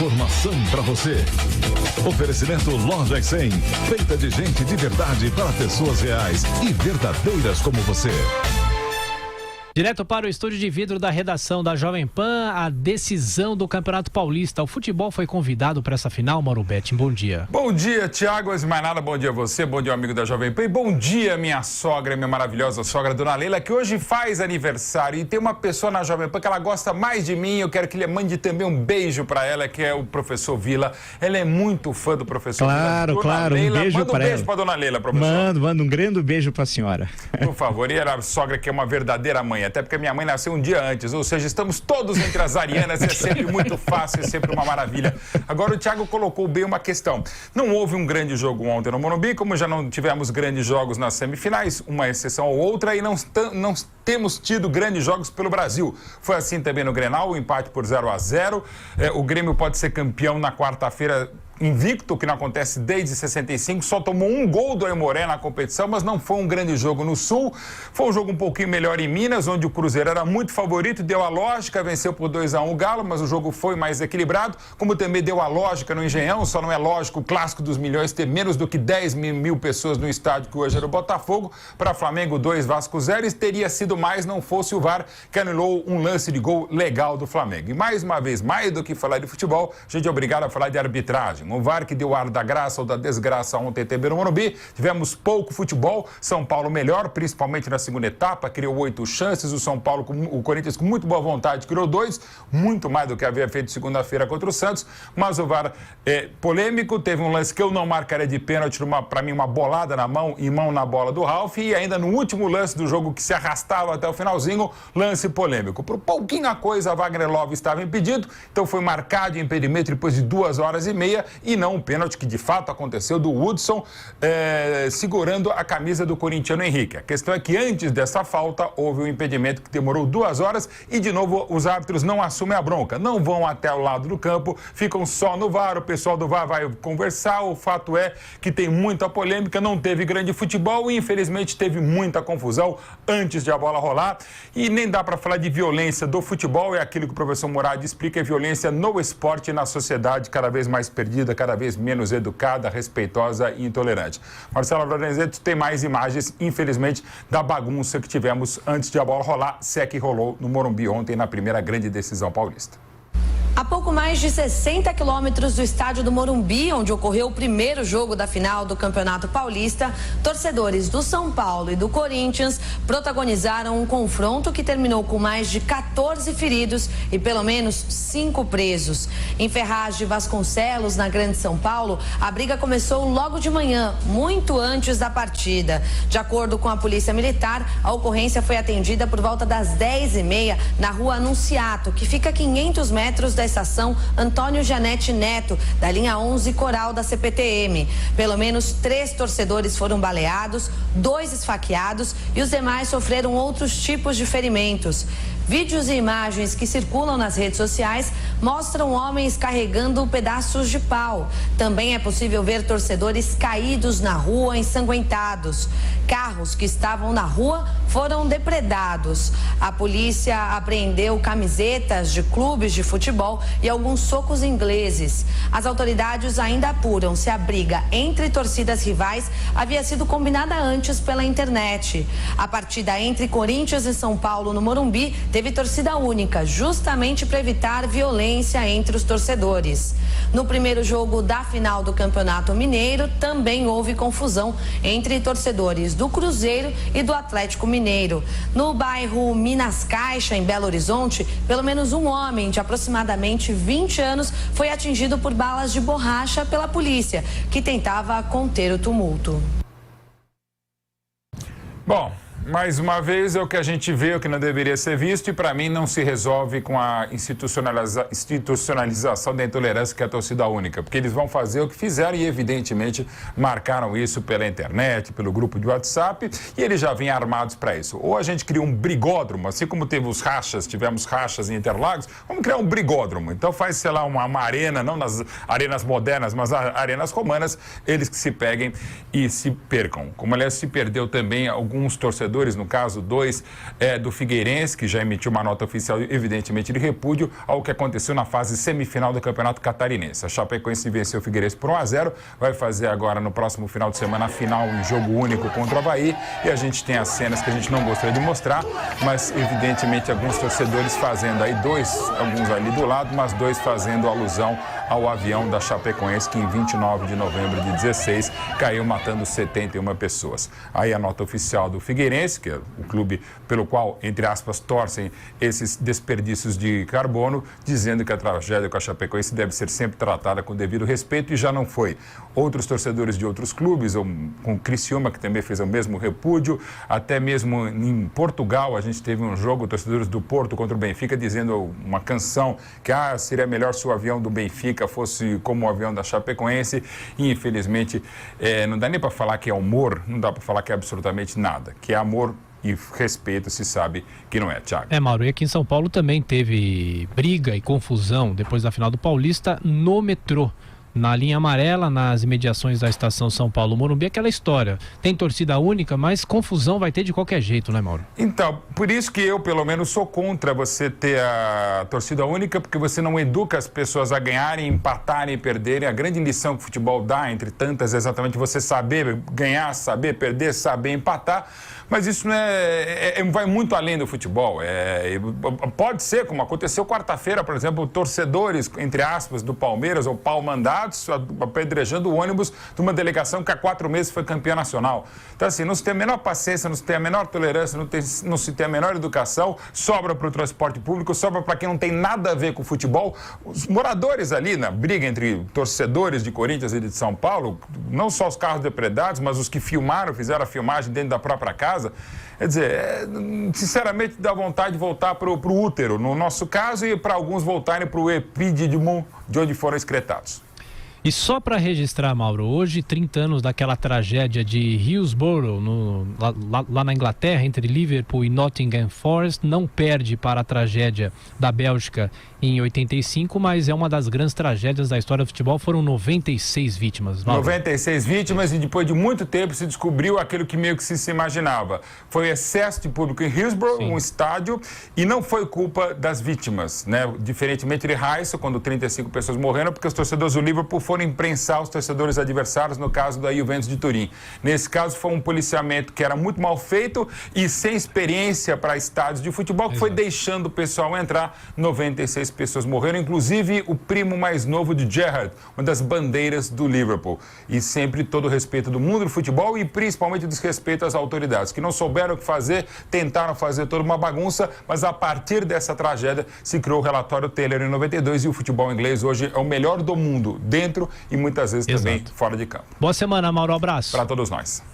informação para você. Oferecimento Lojas 100, feita de gente de verdade para pessoas reais e verdadeiras como você. Direto para o estúdio de vidro da redação da Jovem Pan, a decisão do Campeonato Paulista. O futebol foi convidado para essa final, Mauro Betting. Bom dia. Bom dia, Tiago Esmanada. Bom dia a você, bom dia, amigo da Jovem Pan. E bom dia, minha sogra, minha maravilhosa sogra, Dona Leila, que hoje faz aniversário. E tem uma pessoa na Jovem Pan que ela gosta mais de mim. Eu quero que ele mande também um beijo para ela, que é o professor Vila. Ela é muito fã do professor Vila. Claro, Leila, um beijo para ela. Manda um beijo para Dona Leila, professor. Mando um grande beijo para a senhora. Por favor. E ela, a sogra que é uma verdadeira mãe, até porque minha mãe nasceu um dia antes, ou seja, estamos todos entre as arianas, é sempre muito fácil, é sempre uma maravilha. Agora o Thiago colocou bem uma questão. Não houve um grande jogo ontem no Morumbi, como já não tivemos grandes jogos nas semifinais, uma exceção ou outra, e não temos tido grandes jogos pelo Brasil. Foi assim também no Grenal, o empate por 0-0. O Grêmio pode ser campeão na quarta-feira, invicto, que não acontece desde 65, só tomou um gol do Aimoré na competição, mas não foi um grande jogo no Sul. Foi um jogo um pouquinho melhor em Minas, onde o Cruzeiro era muito favorito, deu a lógica, venceu por 2-1 o Galo, mas o jogo foi mais equilibrado, como também deu a lógica no Engenhão. Só não é lógico o clássico dos milhões ter menos do que 10 mil pessoas no estádio, que hoje era o Botafogo. Para Flamengo 2, Vasco 0, e teria sido mais não fosse o VAR, que anulou um lance de gol legal do Flamengo. E mais uma vez, mais do que falar de futebol, a gente é obrigado a falar de arbitragem. O VAR que deu ar da graça ou da desgraça ontem teve no Morumbi. Tivemos pouco futebol. São Paulo melhor, principalmente na segunda etapa, criou 8 chances. O Corinthians com muito boa vontade criou 2, muito mais do que havia feito segunda-feira contra o Santos. Mas o VAR é polêmico. Teve um lance que eu não marcaria de pênalti, para mim uma bolada na mão e mão na bola do Ralf. E ainda no último lance do jogo, que se arrastava até o finalzinho, lance polêmico. Por pouquinha coisa, Wagner Love estava impedido, então foi marcado de impedimento depois de 2h30, e não um pênalti que de fato aconteceu do Hudson segurando a camisa do corintiano Henrique. A questão é que antes dessa falta houve um impedimento que demorou 2 horas e de novo os árbitros não assumem a bronca, não vão até o lado do campo, ficam só no VAR, o pessoal do VAR vai conversar. O fato é que tem muita polêmica, não teve grande futebol e infelizmente teve muita confusão antes de a bola rolar, e nem dá para falar de violência do futebol. É aquilo que o professor Murad explica, é violência no esporte e na sociedade cada vez mais perdida, cada vez menos educada, respeitosa e intolerante. Marcelo Lorenzetti tem mais imagens, infelizmente, da bagunça que tivemos antes de a bola rolar, se é que rolou no Morumbi ontem na primeira grande decisão paulista. A pouco mais de 60 quilômetros do estádio do Morumbi, onde ocorreu o primeiro jogo da final do Campeonato Paulista, torcedores do São Paulo e do Corinthians protagonizaram um confronto que terminou com mais de 14 feridos e pelo menos 5 presos. Em Ferraz de Vasconcelos, na Grande São Paulo, a briga começou logo de manhã, muito antes da partida. De acordo com a Polícia Militar, a ocorrência foi atendida por volta das 10h30 na Rua Anunciato, que fica a 500 metros da estação Antônio Janete Neto, da linha 11 Coral da CPTM. Pelo menos 3 torcedores foram baleados, 2 esfaqueados e os demais sofreram outros tipos de ferimentos. Vídeos e imagens que circulam nas redes sociais mostram homens carregando pedaços de pau. Também é possível ver torcedores caídos na rua, ensanguentados. Carros que estavam na rua foram depredados. A polícia apreendeu camisetas de clubes de futebol e alguns socos ingleses. As autoridades ainda apuram se a briga entre torcidas rivais havia sido combinada antes pela internet. A partida entre Corinthians e São Paulo no Morumbi teve torcida única, justamente para evitar violência entre os torcedores. No primeiro jogo da final do Campeonato Mineiro, também houve confusão entre torcedores do Cruzeiro e do Atlético Mineiro. No bairro Minas Caixa, em Belo Horizonte, pelo menos um homem de aproximadamente 20 anos foi atingido por balas de borracha pela polícia, que tentava conter o tumulto. Bom, mais uma vez é o que a gente vê, o que não deveria ser visto, e para mim não se resolve com a institucionalização da intolerância, que é a torcida única, porque eles vão fazer o que fizeram e evidentemente marcaram isso pela internet, pelo grupo de WhatsApp, e eles já vêm armados para isso. Ou a gente cria um brigódromo, assim como teve os rachas, tivemos rachas em Interlagos, vamos criar um brigódromo. Então faz, sei lá, uma arena, não nas arenas modernas, mas arenas romanas, eles que se peguem e se percam. Como aliás se perdeu também alguns torcedores torcedores, no caso, 2 do Figueirense, que já emitiu uma nota oficial, evidentemente, de repúdio ao que aconteceu na fase semifinal do Campeonato Catarinense. A Chapecoense venceu o Figueirense por 1-0, vai fazer agora no próximo final de semana a final em jogo único contra o Avaí, e a gente tem as cenas que a gente não gostaria de mostrar, mas evidentemente alguns torcedores fazendo aí alguns ali do lado, mas 2 fazendo alusão ao avião da Chapecoense, que em 29 de novembro de 16 caiu matando 71 pessoas. Aí a nota oficial do Figueirense, que é o clube pelo qual, entre aspas, torcem esses desperdícios de carbono, dizendo que a tragédia com a Chapecoense deve ser sempre tratada com devido respeito, e já não foi. Outros torcedores de outros clubes, com o Criciúma, que também fez o mesmo repúdio, até mesmo em Portugal, a gente teve um jogo, torcedores do Porto contra o Benfica, dizendo uma canção que seria melhor se o avião do Benfica fosse como o avião da Chapecoense, e infelizmente não dá nem para falar que é humor, não dá para falar que é absolutamente nada, que é amor e respeito, se sabe que não é, Thiago. Mauro, e aqui em São Paulo também teve briga e confusão depois da final do Paulista no metrô. Na linha amarela, nas imediações da estação São Paulo-Morumbi, aquela história. Tem torcida única, mas confusão vai ter de qualquer jeito, né, Mauro? Então, por isso que eu, pelo menos, sou contra você ter a torcida única, porque você não educa as pessoas a ganharem, empatarem e perderem. A grande lição que o futebol dá, entre tantas, é exatamente você saber ganhar, saber perder, saber empatar. Mas isso não vai muito além do futebol. Pode ser, como aconteceu quarta-feira, por exemplo, torcedores, entre aspas, do Palmeiras ou pau-mandados, apedrejando o ônibus de uma delegação que há 4 meses foi campeã nacional. Então, assim, não se tem a menor paciência, não se tem a menor tolerância, não se tem a menor educação, sobra para o transporte público, sobra para quem não tem nada a ver com o futebol. Os moradores ali, na briga entre torcedores de Corinthians e de São Paulo, não só os carros depredados, mas os que filmaram, fizeram a filmagem dentro da própria casa. Quer dizer, sinceramente dá vontade de voltar para o útero, no nosso caso, e para alguns voltarem para o epídidymo de onde foram excretados. E só para registrar, Mauro, hoje 30 anos daquela tragédia de Hillsborough, lá na Inglaterra, entre Liverpool e Nottingham Forest, não perde para a tragédia da Bélgica em 85, mas é uma das grandes tragédias da história do futebol. Foram 96 vítimas. Mauro. 96 vítimas, e depois de muito tempo se descobriu aquilo que meio que se imaginava. Foi excesso de público em Hillsborough, um estádio, e não foi culpa das vítimas, né? Diferentemente de Heysel, quando 35 pessoas morreram, porque os torcedores do Liverpool foram imprensar os torcedores adversários, no caso da Juventus de Turim. Nesse caso, foi um policiamento que era muito mal feito e sem experiência para estádios de futebol, que foi deixando o pessoal entrar. 96 pessoas morreram, inclusive o primo mais novo de Gerrard, uma das bandeiras do Liverpool. E sempre todo o respeito do mundo do futebol e principalmente o desrespeito às autoridades, que não souberam o que fazer, tentaram fazer toda uma bagunça, mas a partir dessa tragédia se criou o relatório Taylor em 92, e o futebol inglês hoje é o melhor do mundo, dentro e muitas vezes também fora de campo. Boa semana, Mauro. Abraço. Para todos nós.